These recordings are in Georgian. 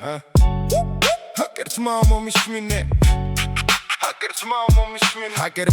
Hackers mama mishmine Hackers mama mishmine Hacker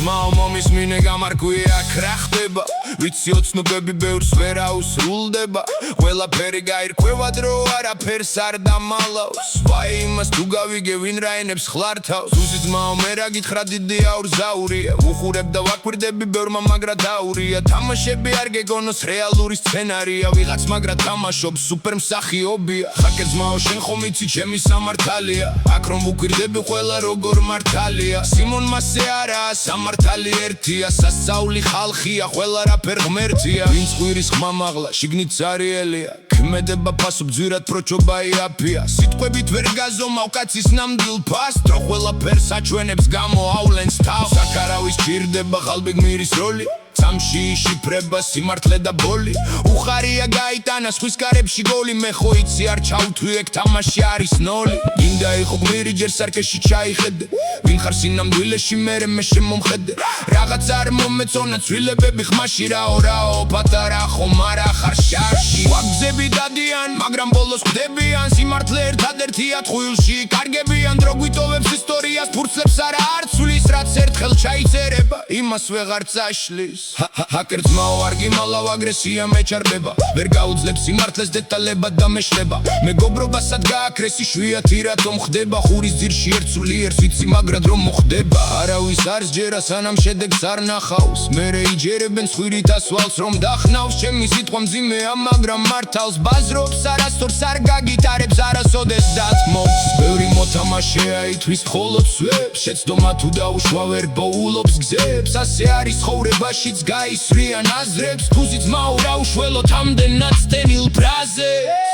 Mama mishmine gamarkuia krachდება ვიცი ოცნობები ბევრს ვერ აუსრულდება ყველაფერი გაირკვევა დრო არაფერს არ დამალავს ვაი იმას თუ გავიგე ვინ რაინებს ხლართავს უზი ძმაო მე რა გითხრა დიდი აურზაურია უხურებ და ვაკვირდები ბევრმა მაგრა დაურია თამაშები არ გეგონოს რეალური სცენარია ვიღაც მაგრა თამაშობს სუპერ მსახიობია ხაკერ ძმაო შენ ხომ იცი ჩემი სამართალია აქ რომ ვუკვირდები ყველა როგორ მართალია სიმონ მასე არაა სამართალი ერთია სასწაული ხალხია ყველა რაფერ ღმერთია ვინც ყვირის ხმამაღლა შიგნით წარიელია ქმედება ფასო ბძვირად პროჩობა იაფია სიტყვებით ვერ გაზომავ კაცის ნამდვილ ფას დრო ყველაფერს აჩვენებს გამოავლენს თავს საკარავის ჭირდება ხალბი გმირის როლი სამში შიფრება სიმართლე და ბოლი უხარია გაიტანა სხვის კარებში გოლი მე ხო იცი არ ჩავთვლი ეგ თამაში არის ნოლი გინდა იყო გმირი ჯერ სარკეში ჩაიხედე ვინ ხარ სინამდვილეში მერე მე შემომხედე რაღაც არ მომეწონა ცვლილებები ხმაში რაო პატარა ხომ არა ხარ შარში ვაგზები დადიან მაგრამ ბოლოს ხდებიან სიმართლე ერთადერთია ტყუილში კარგებიან დრო გვიტოვებს ისტორიას ფურცლებს არა არ ცვლის რაც ერთხელ ჩაიწერება იმას ვეღარ წაშლის Hacker ძმაო არ გიმალავ აგრესია მეჩარდება ვერ გაუძლებს სიმართლეს დეტალებად და მეშლება მეგობრობასაც გააქრეს იშვიათი რატომ ხდება ხურის ძირში ერთსული ერთს ვიცი მაგრად რომ მოხდება არავის არ სჯერა სანამ შედეგს არ ნახავს მერე იჯერებენ სხვირით ასვალს რომ დახნავს ჩემი სიტყვა მძიმეა მაგრამ მართალს ბაზრობს არასდროს არ გაგიტარებს არასოდეს დათმობს ბევრი მოთამაშეა ითვლის მხოლოდ სვებს შეცდომა თუ დაუშვა ვერ ბოულობს გზებს ასე არის ცხოვრებაში გაისვრიან აზრებს თუზი ძმაო რა უშველოთ ამდენად სტენილ ფრაზებს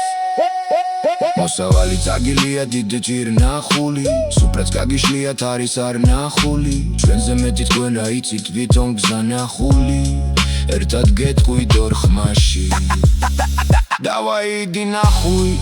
მოსავალი წაგილია დიდ ჭირნახული სუფრაც გაგიშლიათ არის არ ნახული ჩვენზე მეტი თქვენ რა იცით ვითომ გზანახული ერთად გეტყვით ორ ხმაში დავაიდი ნახუი